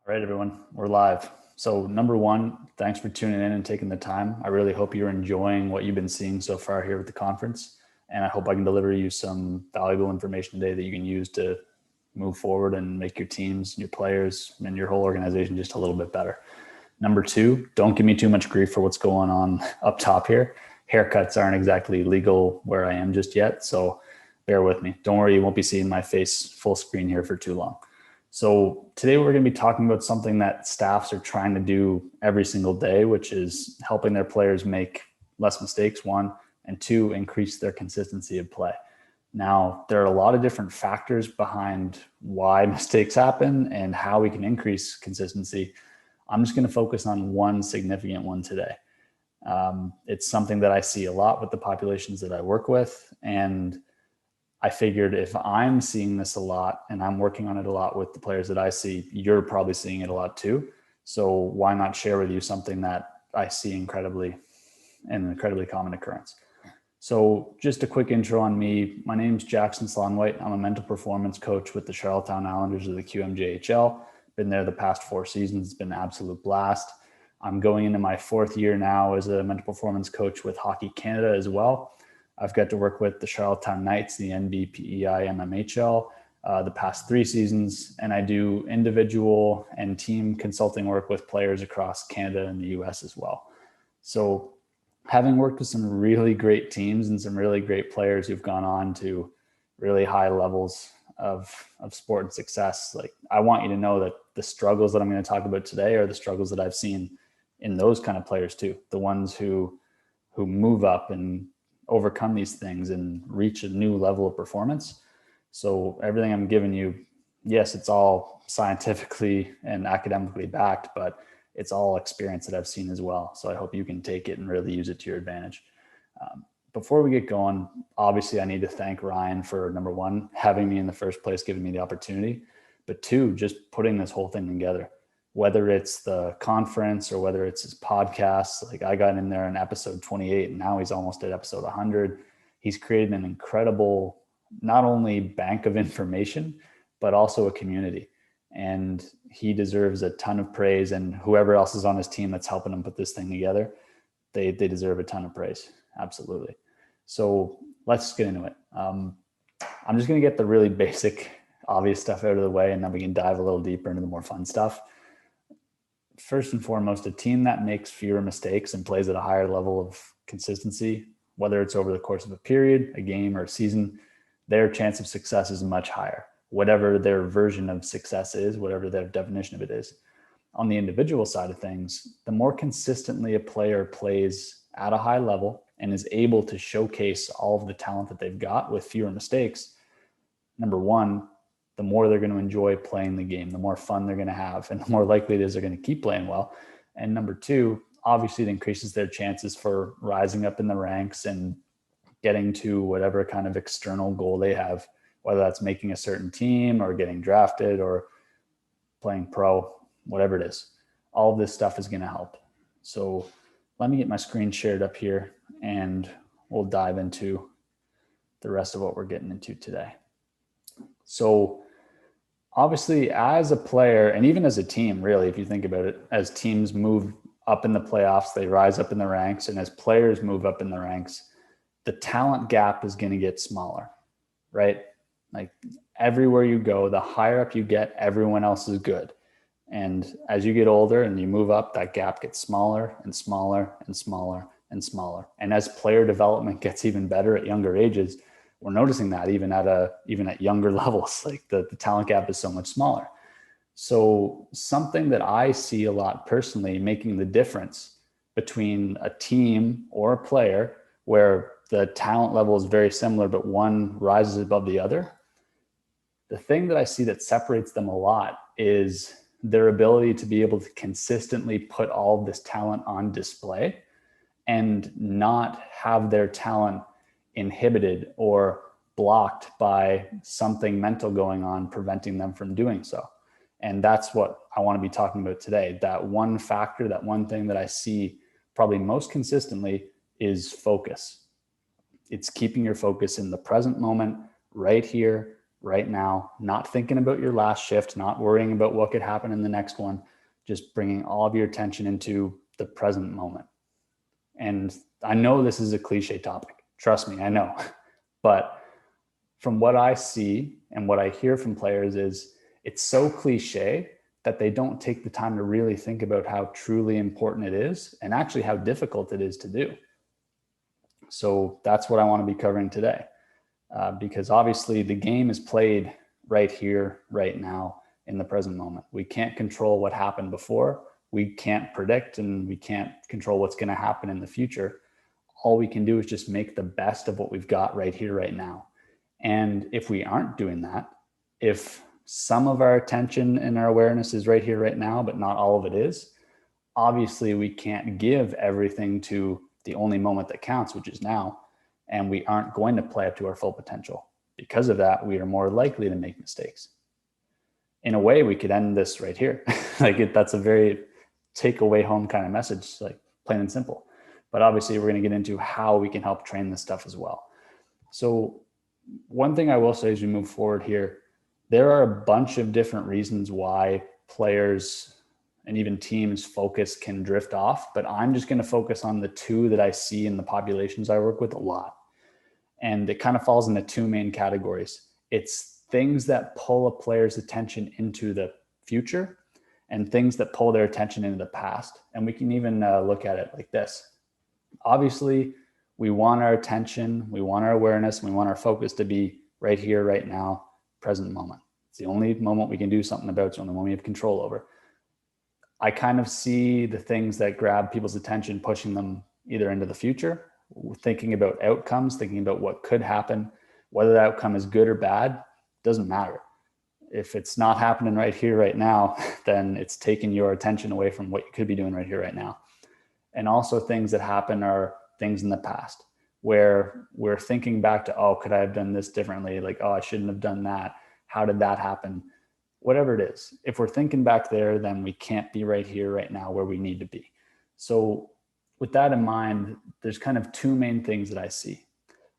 All right, everyone, we're live. So number one, thanks for tuning in and taking the time. I really hope you're enjoying what you've been seeing so far here with the conference. And I hope I can deliver you some valuable information today that you can use to move forward and make your teams, your players, and your whole organization just a little bit better. Number two, don't give me too much grief for what's going on up top here. Haircuts aren't exactly legal where I am just yet, so bear with me. Don't worry, you won't be seeing my face full screen here for too long. So today we're going to be talking about something that staffs are trying to do every single day, which is helping their players make less mistakes, one, and two, increase their consistency of play. Now, there are a lot of different factors behind why mistakes happen and how we can increase consistency. I'm just going to focus on one significant one today. It's something that I see a lot with the populations that I work with, and I figured if I'm seeing this a lot and I'm working on it a lot with the players that I see, you're probably seeing it a lot too. So why not share with you something that I see an incredibly common occurrence. So just a quick intro on me. My name's Jackson Slauenwhite. I'm a mental performance coach with the Charlottetown Islanders of the QMJHL. Been there the past 4 seasons. It's been an absolute blast. I'm going into my 4th year now as a mental performance coach with Hockey Canada as well. I've got to work with the Charlottetown Knights, the NBPEI MMHL, the past 3 seasons, and I do individual and team consulting work with players across Canada and the US as well. So having worked with some really great teams and some really great players who've gone on to really high levels of sport and success, like I want you to know that the struggles that I'm going to talk about today are the struggles that I've seen in those kind of players too, the ones who move up and overcome these things and reach a new level of performance. So everything I'm giving you, yes, it's all scientifically and academically backed, but it's all experience that I've seen as well. So I hope you can take it and really use it to your advantage. Before we get going, obviously I need to thank Ryan for, number one, having me in the first place, giving me the opportunity, but two, just putting this whole thing together. Whether it's the conference or whether it's his podcast, like I got in there in episode 28 and now he's almost at episode 100. He's created an incredible, not only bank of information, but also a community. And he deserves a ton of praise, and whoever else is on his team that's helping him put this thing together, they deserve a ton of praise. Absolutely. So let's get into it. I'm just going to get the really basic, obvious stuff out of the way, and then we can dive a little deeper into the more fun stuff. First and foremost, a team that makes fewer mistakes and plays at a higher level of consistency, whether it's over the course of a period, a game, or a season, their chance of success is much higher, whatever their version of success is, whatever their definition of it is. On the individual side of things, the more consistently a player plays at a high level and is able to showcase all of the talent that they've got with fewer mistakes, number one, the more they're going to enjoy playing the game, the more fun they're going to have, and the more likely it is they're going to keep playing well. And number two, obviously it increases their chances for rising up in the ranks and getting to whatever kind of external goal they have, whether that's making a certain team or getting drafted or playing pro, whatever it is. All of this stuff is going to help. So let me get my screen shared up here and we'll dive into the rest of what we're getting into today. So obviously as a player and even as a team, really, if you think about it, as teams move up in the playoffs, they rise up in the ranks, and as players move up in the ranks, the talent gap is going to get smaller, right? Like everywhere you go, the higher up you get, everyone else is good. And as you get older and you move up, that gap gets smaller and smaller and smaller and smaller. And as player development gets even better at younger ages, we're noticing that even at younger levels, like the talent gap is so much smaller. So something that I see a lot personally making the difference between a team or a player where the talent level is very similar, but one rises above the other, the thing that I see that separates them a lot is their ability to be able to consistently put all of this talent on display and not have their talent inhibited or blocked by something mental going on, preventing them from doing so. And that's what I want to be talking about today. That one factor, that one thing that I see probably most consistently is focus. It's keeping your focus in the present moment, right here, right now, not thinking about your last shift, not worrying about what could happen in the next one, just bringing all of your attention into the present moment. And I know this is a cliche topic. Trust me, I know. But from what I see and what I hear from players is it's so cliche that they don't take the time to really think about how truly important it is and actually how difficult it is to do. So that's what I want to be covering today. Because obviously the game is played right here, right now, in the present moment. We can't control what happened before. We can't predict and we can't control what's going to happen in the future. All we can do is just make the best of what we've got right here, right now. And if we aren't doing that, if some of our attention and our awareness is right here, right now, but not all of it is, obviously we can't give everything to the only moment that counts, which is now. And we aren't going to play up to our full potential. Because of that, we are more likely to make mistakes. In a way, we could end this right here. That's a very take away home kind of message, like plain and simple. But obviously, we're going to get into how we can help train this stuff as well. So one thing I will say as we move forward here, there are a bunch of different reasons why players and even teams' focus can drift off, but I'm just going to focus on the two that I see in the populations I work with a lot. And it kind of falls into two main categories. It's things that pull a player's attention into the future and things that pull their attention into the past. And we can even look at it like this. Obviously, we want our attention, we want our awareness, we want our focus to be right here, right now, present moment. It's the only moment we can do something about. It's the only one we have control over. I kind of see the things that grab people's attention, pushing them either into the future, thinking about outcomes, thinking about what could happen, whether that outcome is good or bad, doesn't matter. If it's not happening right here, right now, then it's taking your attention away from what you could be doing right here, right now. And also things that happen are things in the past where we're thinking back to, oh, could I have done this differently? Like, oh, I shouldn't have done that. How did that happen? Whatever it is, if we're thinking back there, then we can't be right here, right now, where we need to be. So with that in mind, there's kind of two main things that I see.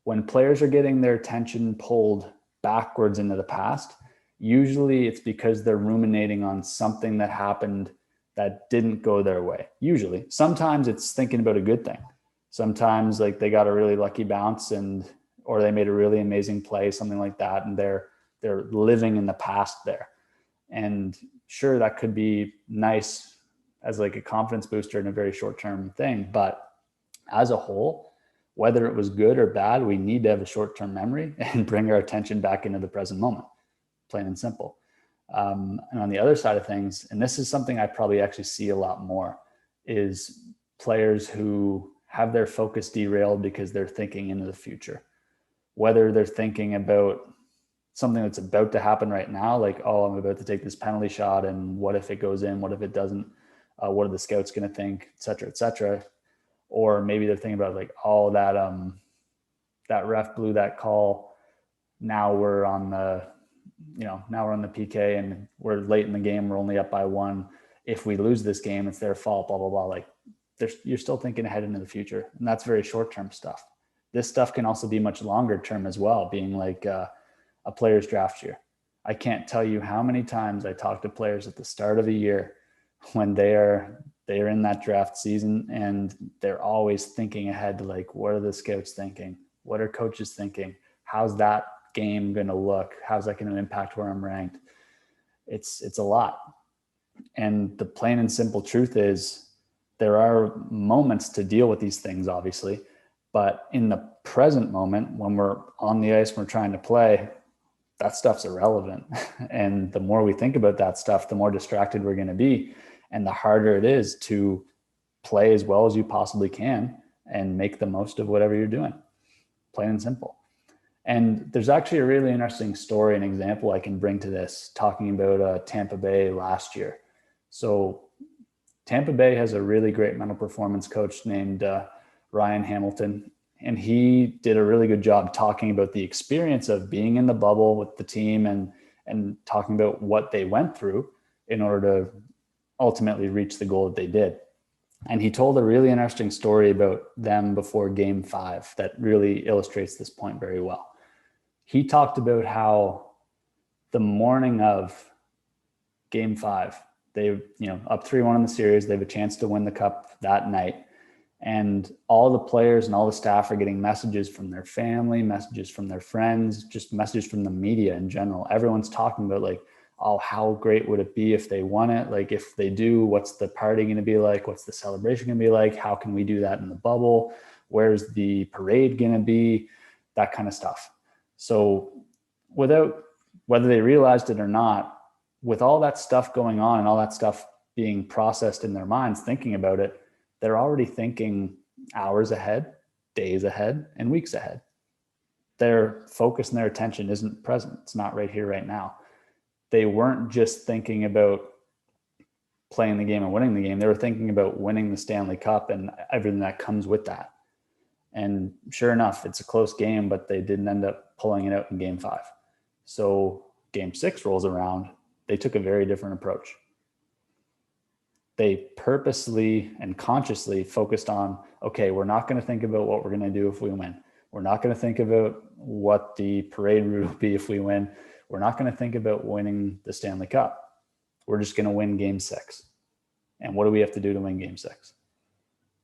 When players are getting their attention pulled backwards into the past, usually it's because they're ruminating on something that happened that didn't go their way. Usually, sometimes it's thinking about a good thing. Sometimes like they got a really lucky bounce or they made a really amazing play, something like that. And they're living in the past there. And sure, that could be nice as like a confidence booster in a very short-term thing. But as a whole, whether it was good or bad, we need to have a short-term memory and bring our attention back into the present moment, plain and simple. And on the other side of things, and this is something I probably actually see a lot more, is players who have their focus derailed because they're thinking into the future. Whether they're thinking about something that's about to happen right now, like, oh, I'm about to take this penalty shot, and what if it goes in? What if it doesn't? What are the scouts going to think, et cetera, et cetera. Or maybe they're thinking about like, oh, that ref blew that call. Now we're on the PK and we're late in the game. We're only up by 1. If we lose this game, it's their fault, blah, blah, blah. Like you're still thinking ahead into the future. And that's very short-term stuff. This stuff can also be much longer term as well, being like a player's draft year. I can't tell you how many times I talk to players at the start of the year when they're in that draft season and they're always thinking ahead to like, what are the scouts thinking? What are coaches thinking? How's that game going to look? How's that going to impact where I'm ranked? It's a lot. And the plain and simple truth is there are moments to deal with these things, obviously, but in the present moment, when we're on the ice, we're trying to play, that stuff's irrelevant. And the more we think about that stuff, the more distracted we're going to be. And the harder it is to play as well as you possibly can and make the most of whatever you're doing, plain and simple. And there's actually a really interesting story and example I can bring to this, talking about Tampa Bay last year. So Tampa Bay has a really great mental performance coach named Ryan Hamilton. And he did a really good job talking about the experience of being in the bubble with the team and talking about what they went through in order to ultimately reach the goal that they did. And he told a really interesting story about them before Game 5 that really illustrates this point very well. He talked about how the morning of game 5, they, up 3-1 in the series, they have a chance to win the cup that night. And all the players and all the staff are getting messages from their family, messages from their friends, just messages from the media in general. Everyone's talking about like, oh, how great would it be if they won it? Like, if they do, what's the party going to be like? What's the celebration going to be like? How can we do that in the bubble? Where's the parade going to be? That kind of stuff. So without, whether they realized it or not, with all that stuff going on and all that stuff being processed in their minds, thinking about it, they're already thinking hours ahead, days ahead, and weeks ahead. Their focus and their attention isn't present. It's not right here, right now. They weren't just thinking about playing the game and winning the game. They were thinking about winning the Stanley Cup and everything that comes with that. And sure enough, it's a close game, but they didn't end up pulling it out in game 5. So game 6 rolls around. They took a very different approach. They purposely and consciously focused on, okay, we're not going to think about what we're going to do if we win. We're not going to think about what the parade route will be if we win. We're not going to think about winning the Stanley Cup. We're just going to win game 6. And what do we have to do to win game 6?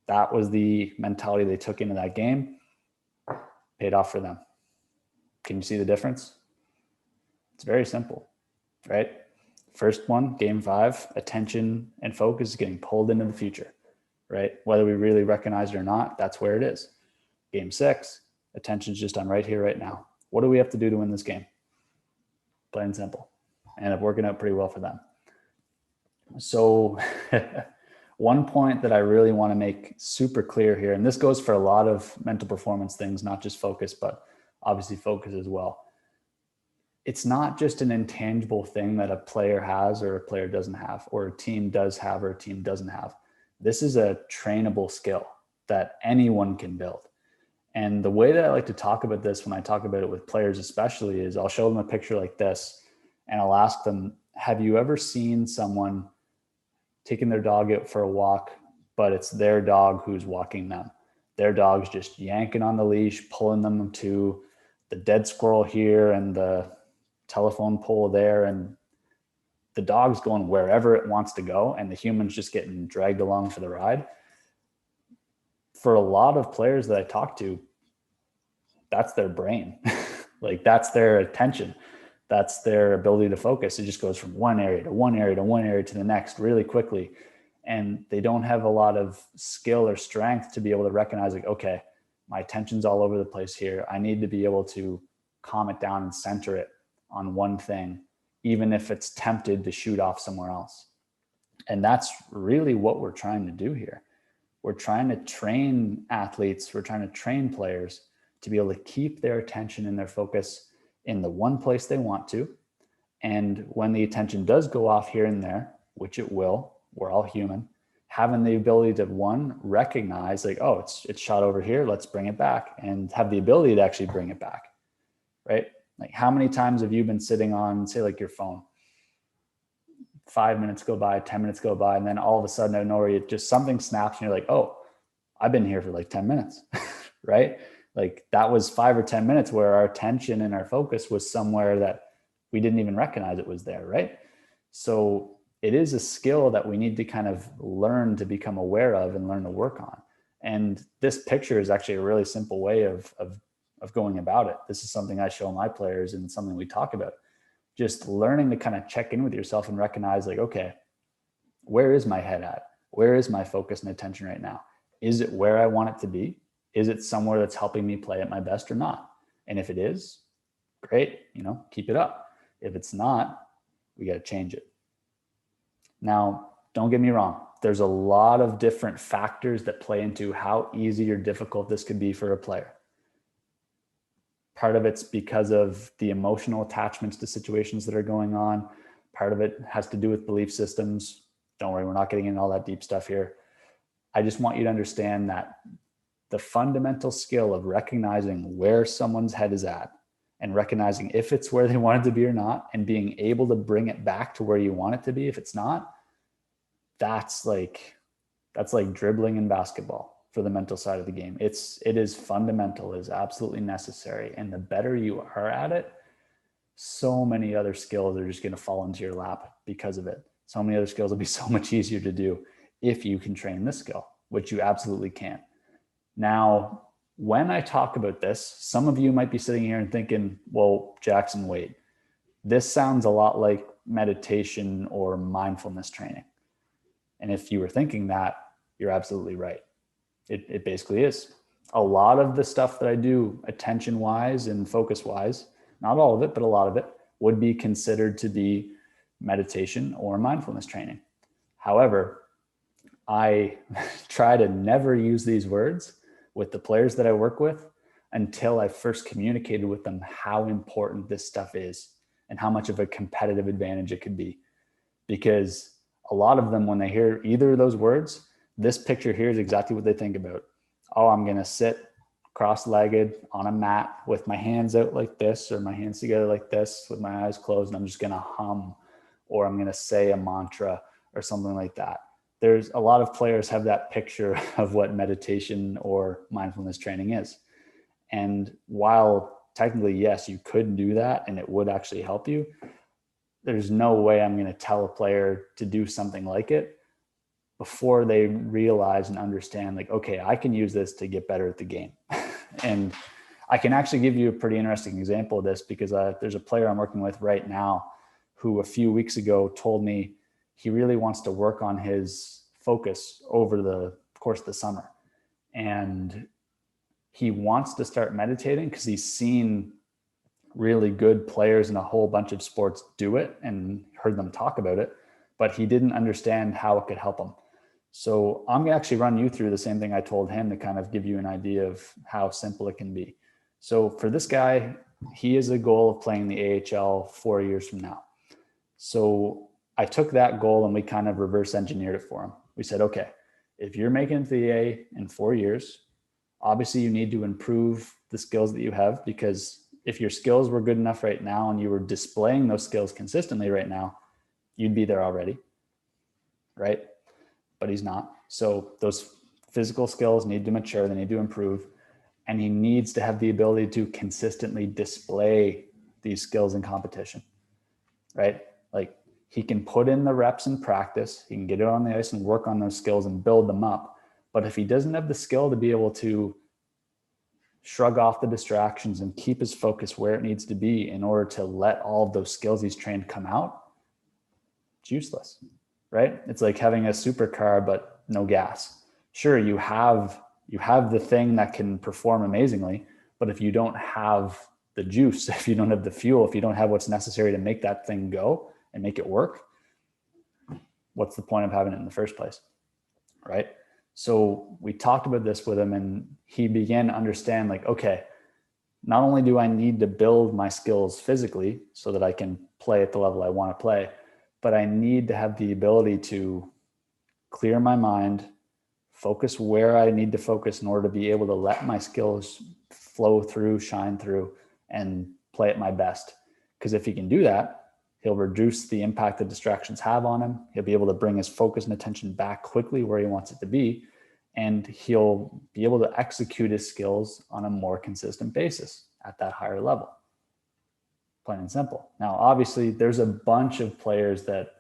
That was the mentality they took into that game. Paid off for them. Can you see the difference? It's very simple, right? First one, game 5, attention and focus is getting pulled into the future, right? Whether we really recognize it or not, that's where it is. Game 6, attention's just on right here, right now. What do we have to do to win this game? Plain and simple. Ended up working out pretty well for them. So one point that I really want to make super clear here, and this goes for a lot of mental performance things, not just focus, but obviously focus as well. It's not just an intangible thing that a player has or a player doesn't have, or a team does have or a team doesn't have. This is a trainable skill that anyone can build. And the way that I like to talk about this when I talk about it with players especially is I'll show them a picture like this and I'll ask them, have you ever seen someone taking their dog out for a walk, but it's their dog who's walking them? Their dog's just yanking on the leash, pulling them to the dead squirrel here and the telephone pole there, and the dog's going wherever it wants to go and the human's just getting dragged along for the ride. For a lot of players that I talk to, that's their brain. Like, that's their attention. That's their ability to focus. It just goes from one area to one area to one area to the next really quickly. And they don't have a lot of skill or strength to be able to recognize, like, okay, my attention's all over the place here. I need to be able to calm it down and center it on one thing, even if it's tempted to shoot off somewhere else. And that's really what we're trying to do here. We're trying to train athletes, we're trying to train players to be able to keep their attention and their focus in the one place they want to. And when the attention does go off here and there, which it will, we're all human, having the ability to, one, recognize, like, oh, it's shot over here, let's bring it back, and have the ability to actually bring it back, right? Like, how many times have you been sitting on, say, like your phone? 5 minutes go by, 10 minutes go by, and then all of a sudden, out of nowhere, it just something snaps and you're like, oh, I've been here for like 10 minutes, right? Like, that was 5 or 10 minutes where our attention and our focus was somewhere that we didn't even recognize it was there, right? So it is a skill that we need to kind of learn to become aware of and learn to work on. And this picture is actually a really simple way of going about it. This is something I show my players and something we talk about. Just learning to kind of check in with yourself and recognize, like, okay, where is my head at? Where is my focus and attention right now? Is it where I want it to be? Is it somewhere that's helping me play at my best or not? And if it is, great, keep it up. If it's not, we got to change it. Now, don't get me wrong. There's a lot of different factors that play into how easy or difficult this could be for a player. Part of it's because of the emotional attachments to situations that are going on. Part of it has to do with belief systems. Don't worry, we're not getting into all that deep stuff here. I just want you to understand that the fundamental skill of recognizing where someone's head is at and recognizing if it's where they want it to be or not, and being able to bring it back to where you want it to be if it's not, that's like dribbling in basketball for the mental side of the game. It is fundamental, it is absolutely necessary. And the better you are at it, so many other skills are just going to fall into your lap because of it. So many other skills will be so much easier to do if you can train this skill, which you absolutely can. Now, when I talk about this, some of you might be sitting here and thinking, well, Jackson, wait, this sounds a lot like meditation or mindfulness training. And if you were thinking that, you're absolutely right. It basically is. A lot of the stuff that I do attention-wise and focus-wise, not all of it, but a lot of it, would be considered to be meditation or mindfulness training. However, I try to never use these words with the players that I work with until I first communicated with them how important this stuff is and how much of a competitive advantage it could be. Because a lot of them, when they hear either of those words, this picture here is exactly what they think about. Oh, I'm going to sit cross-legged on a mat with my hands out like this, or my hands together like this with my eyes closed, and I'm just going to hum, or I'm going to say a mantra or something like that. There's a lot of players have that picture of what meditation or mindfulness training is. And while technically, yes, you could do that and it would actually help you, there's no way I'm going to tell a player to do something like it before they realize and understand, like, okay, I can use this to get better at the game. And I can actually give you a pretty interesting example of this because there's a player I'm working with right now who a few weeks ago told me he really wants to work on his focus over the course of the summer. And he wants to start meditating because he's seen really good players in a whole bunch of sports do it and heard them talk about it, but he didn't understand how it could help him. So I'm going to actually run you through the same thing I told him to kind of give you an idea of how simple it can be. So for this guy, he has a goal of playing the AHL 4 years from now. So I took that goal and we kind of reverse engineered it for him. We said, okay, if you're making it to the A in 4 years, obviously you need to improve the skills that you have, because if your skills were good enough right now and you were displaying those skills consistently right now, you'd be there already, right? But he's not. So those physical skills need to mature, they need to improve, and he needs to have the ability to consistently display these skills in competition, right? Like, he can put in the reps in practice, he can get it on the ice and work on those skills and build them up. But if he doesn't have the skill to be able to shrug off the distractions and keep his focus where it needs to be in order to let all of those skills he's trained come out, it's useless, right? It's like having a supercar but no gas. Sure, you have the thing that can perform amazingly, but if you don't have the juice, if you don't have the fuel, if you don't have what's necessary to make that thing go and make it work, what's the point of having it in the first place, right? So we talked about this with him and he began to understand, like, okay, not only do I need to build my skills physically so that I can play at the level I want to play, but I need to have the ability to clear my mind, focus where I need to focus in order to be able to let my skills flow through, shine through, and play at my best. Because if he can do that, he'll reduce the impact that distractions have on him. He'll be able to bring his focus and attention back quickly where he wants it to be. And he'll be able to execute his skills on a more consistent basis at that higher level. Plain and simple. Now, obviously, there's a bunch of players that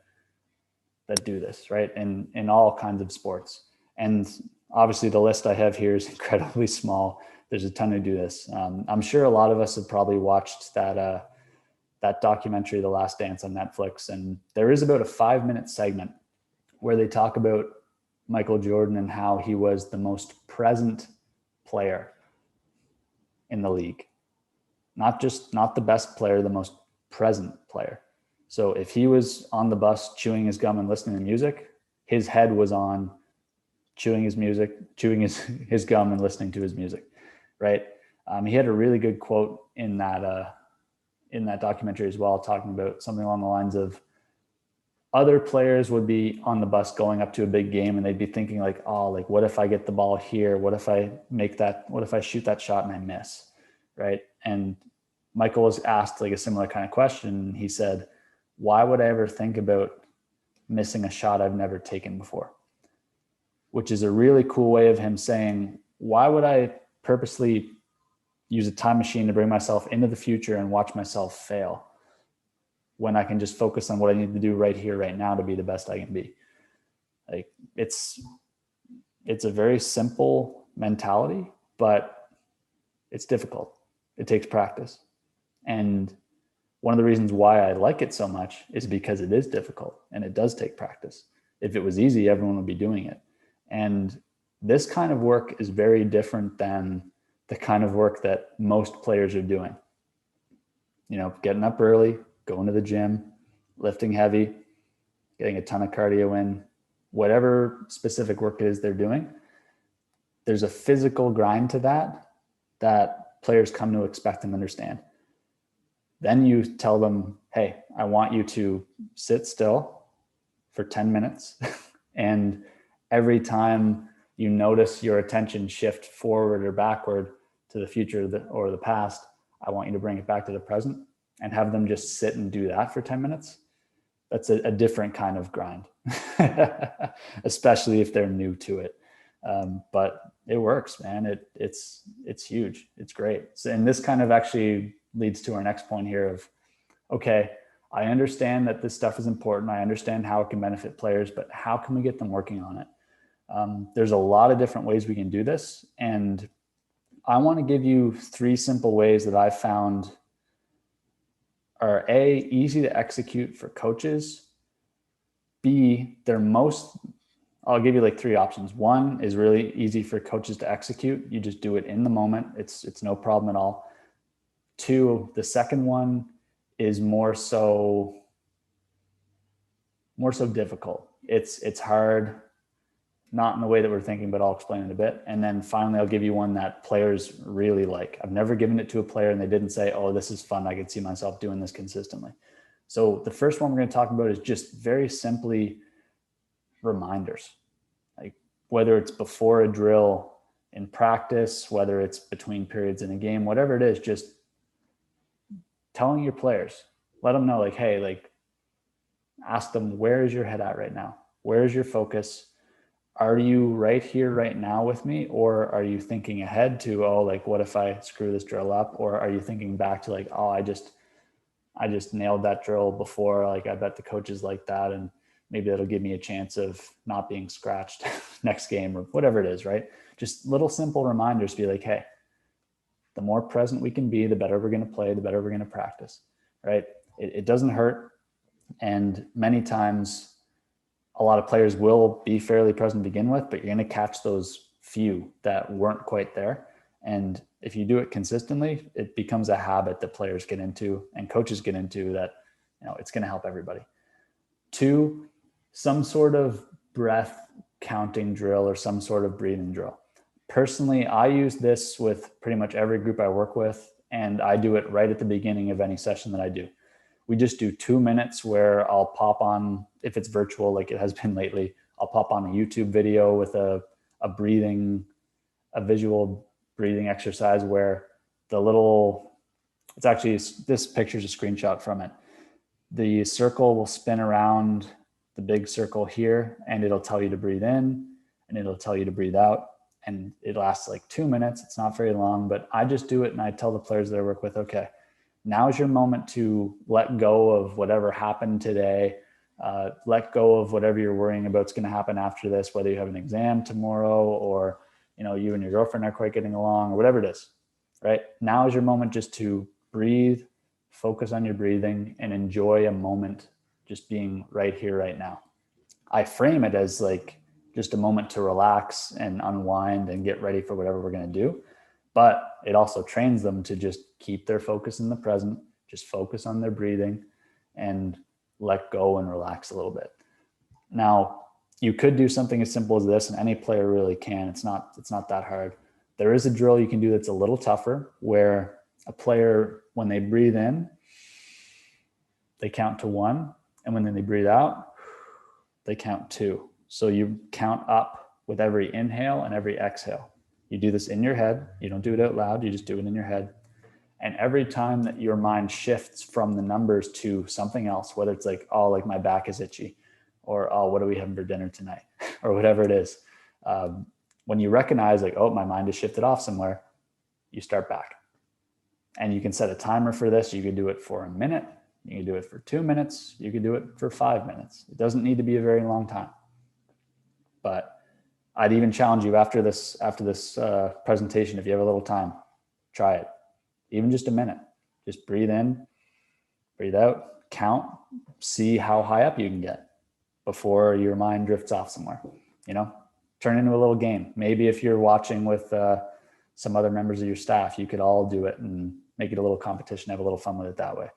do this, right? In all kinds of sports. And obviously, the list I have here is incredibly small. There's a ton who do this. I'm sure a lot of us have probably watched that documentary, The Last Dance, on Netflix. And there is about a 5-minute segment where they talk about Michael Jordan and how he was the most present player in the league. Not the best player, the most present player. So if he was on the bus chewing his gum and listening to music, his head was on chewing his gum and listening to his music, right? He had a really good quote in that documentary as well, talking about something along the lines of, other players would be on the bus going up to a big game and they'd be thinking like, oh, like, what if I get the ball here? What if I shoot that shot and I miss, right? And Michael was asked like a similar kind of question. He said, why would I ever think about missing a shot I've never taken before? Which is a really cool way of him saying, why would I purposely use a time machine to bring myself into the future and watch myself fail? when I can just focus on what I need to do right here, right now to be the best I can be. Like it's a very simple mentality, but it's difficult. It takes practice. And one of the reasons why I like it so much is because it is difficult and it does take practice. If it was easy, everyone would be doing it. And this kind of work is very different than the kind of work that most players are doing. You know, getting up early, going to the gym, lifting heavy, getting a ton of cardio in, whatever specific work it is they're doing. There's a physical grind to that players come to expect and understand. Then you tell them, hey, I want you to sit still for 10 minutes. And every time you notice your attention shift forward or backward to the future or the past, I want you to bring it back to the present and have them just sit and do that for 10 minutes. That's a different kind of grind, especially if they're new to it. But it works, man. It's huge. It's great. So, and this kind of actually leads to our next point here of, okay, I understand that this stuff is important. I understand how it can benefit players, but how can we get them working on it? There's a lot of different ways we can do this. And I want to give you 3 simple ways that I found are A, easy to execute for coaches. B, I'll give you like 3 options. 1 is really easy for coaches to execute. You just do it in the moment. It's no problem at all. 2, the second one is more so difficult. It's hard, not in the way that we're thinking, but I'll explain in a bit. And then finally, I'll give you one that players really like. I've never given it to a player and they didn't say, oh, this is fun, I could see myself doing this consistently. So the first one we're going to talk about is just very simply reminders. Like whether it's before a drill in practice, whether it's between periods in a game, whatever it is, just telling your players, let them know, like, hey, like, ask them, where is your head at right now? Where is your focus? Are you right here, right now with me? Or are you thinking ahead to, oh, like, what if I screw this drill up? Or are you thinking back to like, oh, I just nailed that drill before. Like, I bet the coaches like that. And maybe that'll give me a chance of not being scratched next game or whatever it is, right? Just little simple reminders, be like, hey, the more present we can be, the better we're going to play, the better we're going to practice, right? It doesn't hurt. And many times a lot of players will be fairly present to begin with, but you're going to catch those few that weren't quite there. And if you do it consistently, it becomes a habit that players get into and coaches get into that, you know, it's going to help everybody. 2, some sort of breath counting drill or some sort of breathing drill. Personally, I use this with pretty much every group I work with, and I do it right at the beginning of any session that I do. We just do 2 minutes where I'll pop on, if it's virtual, like it has been lately, I'll pop on a YouTube video with a visual breathing exercise where it's actually, this picture's a screenshot from it. The circle will spin around the big circle here, and it'll tell you to breathe in and it'll tell you to breathe out. And it lasts like 2 minutes. It's not very long, but I just do it and I tell the players that I work with, okay, now is your moment to let go of whatever happened today. Let go of whatever you're worrying about is going to happen after this, whether you have an exam tomorrow or, you know, you and your girlfriend are quite getting along or whatever it is, right? Now is your moment just to breathe, focus on your breathing, and enjoy a moment just being right here, right now. I frame it as like just a moment to relax and unwind and get ready for whatever we're going to do. But it also trains them to just keep their focus in the present, just focus on their breathing and let go and relax a little bit. Now, you could do something as simple as this, and any player really can. It's not that hard. There is a drill you can do that's a little tougher, where a player, when they breathe in, they count to 1, and when they breathe out, they count 2. So you count up with every inhale and every exhale. You do this in your head. You don't do it out loud. You just do it in your head. And every time that your mind shifts from the numbers to something else, whether it's like, oh, like my back is itchy, or, oh, what are we having for dinner tonight? Or whatever it is. When you recognize like, oh, my mind has shifted off somewhere, you start back. And you can set a timer for this. You could do it for a minute. You can do it for 2 minutes. You can do it for 5 minutes. It doesn't need to be a very long time. But I'd even challenge you after this presentation, if you have a little time, try it. Even just a minute. Just breathe in, breathe out, count, see how high up you can get before your mind drifts off somewhere. Turn it into a little game. Maybe if you're watching with some other members of your staff, you could all do it and make it a little competition, have a little fun with it that way,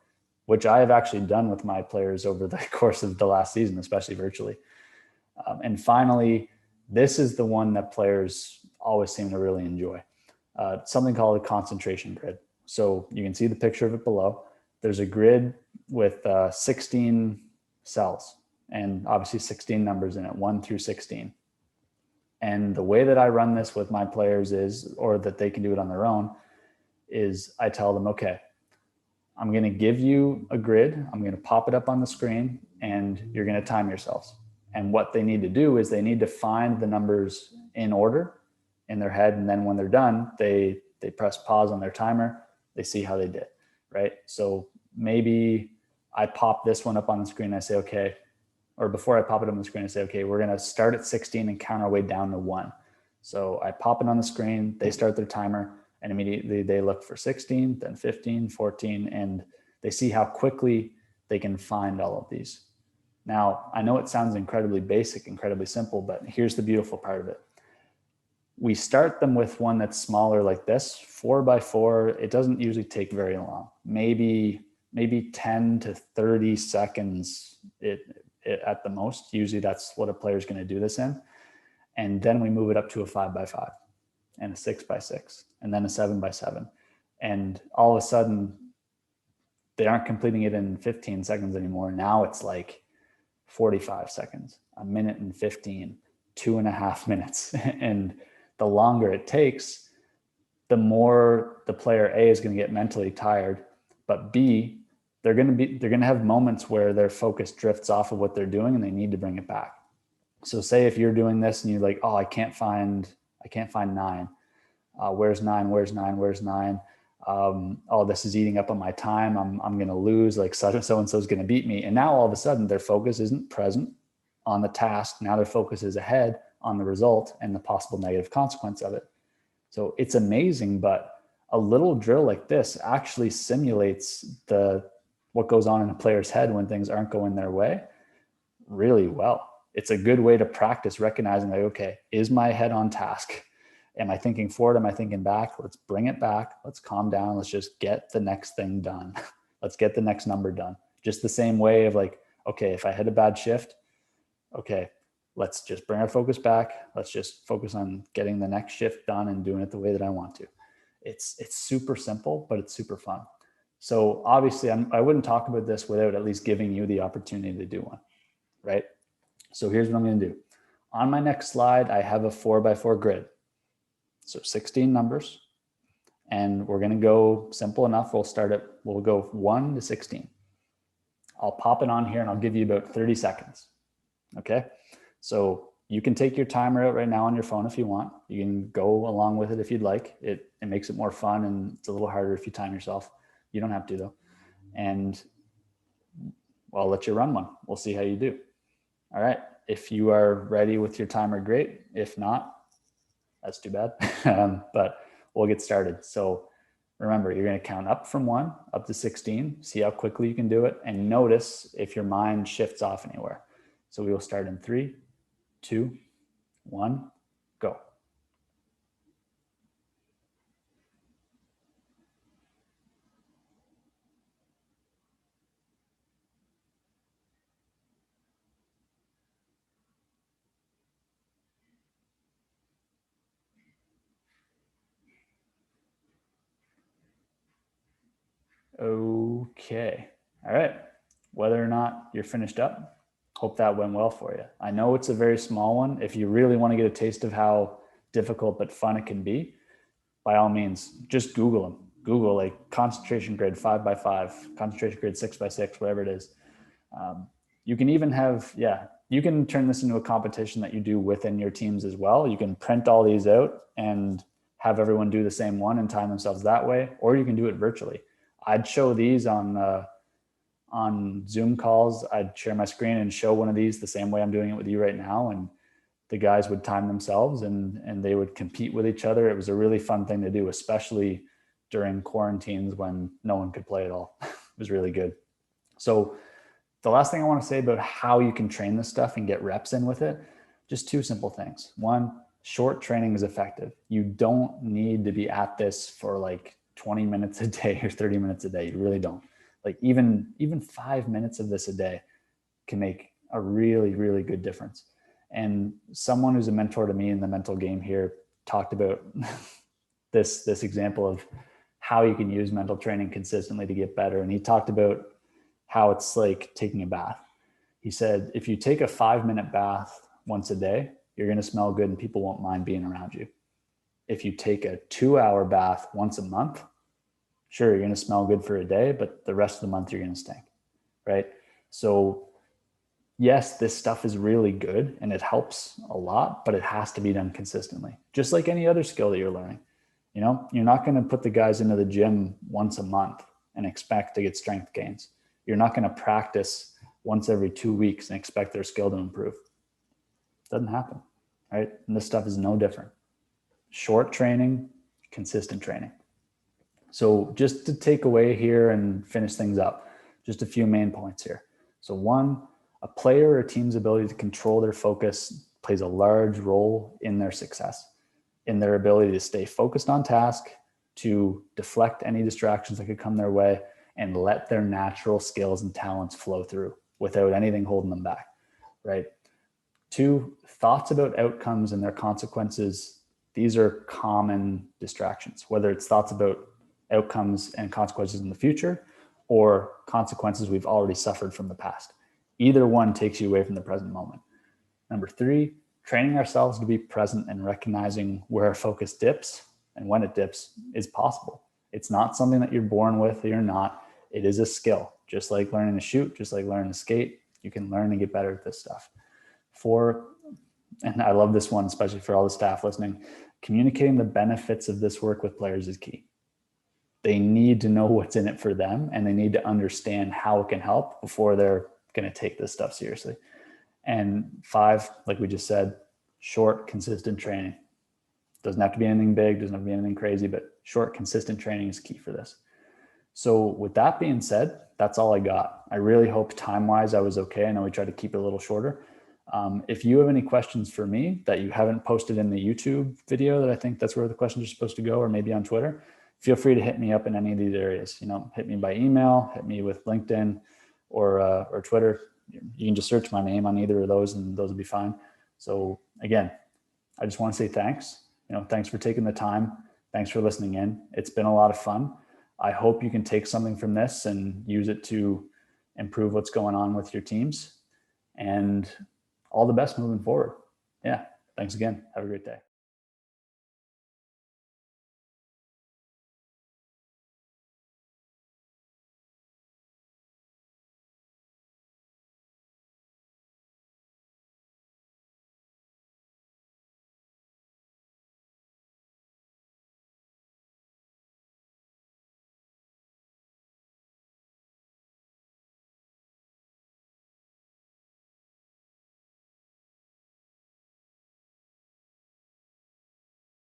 which I have actually done with my players over the course of the last season, especially virtually. And finally, this is the one that players always seem to really enjoy. Something called a concentration grid. So you can see the picture of it below. There's a grid with 16 cells and obviously 16 numbers in it, 1 through 16. And the way that I run this with my players is, or that they can do it on their own, is I tell them, okay, I'm going to give you a grid. I'm going to pop it up on the screen and you're going to time yourselves. And what they need to do is they need to find the numbers in order in their head. And then when they're done, they press pause on their timer. They see how they did, right? So maybe I pop this one up on the screen. I say, okay, or before I pop it on the screen, I say, okay, we're going to start at 16 and count our way down to 1. So I pop it on the screen, they start their timer, and immediately they look for 16, then 15, 14, and they see how quickly they can find all of these. Now, I know it sounds incredibly basic, incredibly simple, but here's the beautiful part of it. We start them with one that's smaller like this, 4x4. It doesn't usually take very long, maybe 10 to 30 seconds at the most. Usually that's what a player is going to do this in. And then we move it up to a 5x5 and a 6x6 and then a 7x7. And all of a sudden they aren't completing it in 15 seconds anymore. Now it's like 45 seconds, a minute and 15, 2.5 minutes. And the longer it takes, the more the player A is going to get mentally tired, but B, they're going to have moments where their focus drifts off of what they're doing and they need to bring it back. So say if you're doing this and you're like, oh, I can't find 9. Where's 9? Where's 9? Where's 9? Oh, this is eating up on my time. I'm going to lose, like so-and-so is going to beat me. And now all of a sudden their focus isn't present on the task. Now their focus is ahead on the result and the possible negative consequence of it. So it's amazing, but a little drill like this actually simulates what goes on in a player's head when things aren't going their way really well. It's a good way to practice recognizing like, okay, is my head on task? Am I thinking forward? Am I thinking back? Let's bring it back. Let's calm down. Let's just get the next thing done. Let's get the next number done. Just the same way of like, okay, if I had a bad shift, okay, let's just bring our focus back. Let's just focus on getting the next shift done and doing it the way that I want to. It's super simple, but it's super fun. So obviously I wouldn't talk about this without at least giving you the opportunity to do one, right? So here's what I'm going to do. On my next slide, I have a 4x4 grid. So 16 numbers, and we're going to go simple enough. We'll go 1 to 16. I'll pop it on here and I'll give you about 30 seconds. Okay. So you can take your timer out right now on your phone if you want. You can go along with it if you'd like. It makes it more fun, and it's a little harder if you time yourself. You don't have to though. And well, I'll let you run one. We'll see how you do. All right. If you are ready with your timer, great. If not, that's too bad. But we'll get started. So remember, you're going to count up from 1 up to 16, see how quickly you can do it, and notice if your mind shifts off anywhere. So we will start in 3, 2, 1, go. Okay. All right. Whether or not you're finished up, hope that went well for you. I know it's a very small one. If you really want to get a taste of how difficult but fun it can be, by all means, just Google them. Google like concentration grid 5x5, concentration grid 6x6, whatever it is. You can even have, you can turn this into a competition that you do within your teams as well. You can print all these out and have everyone do the same one and time themselves that way, or you can do it virtually. I'd show these on on Zoom calls, I'd share my screen and show one of these the same way I'm doing it with you right now. And the guys would time themselves and they would compete with each other. It was a really fun thing to do, especially during quarantines when no one could play at all. It was really good. So the last thing I want to say about how you can train this stuff and get reps in with it, just two simple things. One, short training is effective. You don't need to be at this for like 20 minutes a day or 30 minutes a day. You really don't. Like even 5 minutes of this a day can make a really, really good difference. And someone who's a mentor to me in the mental game here talked about this example of how you can use mental training consistently to get better. And he talked about how it's like taking a bath. He said, if you take a 5-minute bath once a day, you're going to smell good and people won't mind being around you. If you take a 2-hour bath once a month, sure, you're going to smell good for a day, but the rest of the month you're going to stink, right? So yes, this stuff is really good and it helps a lot, but it has to be done consistently. Just like any other skill that you're learning. You know, you're not going to put the guys into the gym once a month and expect to get strength gains. You're not going to practice once every 2 weeks and expect their skill to improve. It doesn't happen, right? And this stuff is no different. Short training, consistent training. So just to take away here and finish things up, just a few main points here. So one, a player or team's ability to control their focus plays a large role in their success, in their ability to stay focused on task, to deflect any distractions that could come their way, and let their natural skills and talents flow through without anything holding them back, right? Two, thoughts about outcomes and their consequences. These are common distractions, whether it's thoughts about outcomes and consequences in the future or consequences we've already suffered from the past. Either one takes you away from the present moment. Number three, training ourselves to be present and recognizing where our focus dips and when it dips is possible. It's not something that you're born with or you're not. It is a skill, just like learning to shoot, just like learning to skate. You can learn and get better at this stuff. Four, and I love this one, especially for all the staff listening, communicating the benefits of this work with players is key. They need to know what's in it for them and they need to understand how it can help before they're going to take this stuff seriously. And five, like we just said, short, consistent training. Doesn't have to be anything big, doesn't have to be anything crazy, but short, consistent training is key for this. So with that being said, that's all I got. I really hope time-wise I was okay. I know we tried to keep it a little shorter. If you have any questions for me that you haven't posted in the YouTube video, that I think that's where the questions are supposed to go, or maybe on Twitter, feel free to hit me up in any of these areas. You know, hit me by email, hit me with LinkedIn or Twitter. You can just search my name on either of those and those will be fine. So again, I just want to say thanks. You know, thanks for taking the time. Thanks for listening in. It's been a lot of fun. I hope you can take something from this and use it to improve what's going on with your teams, and all the best moving forward. Yeah. Thanks again. Have a great day.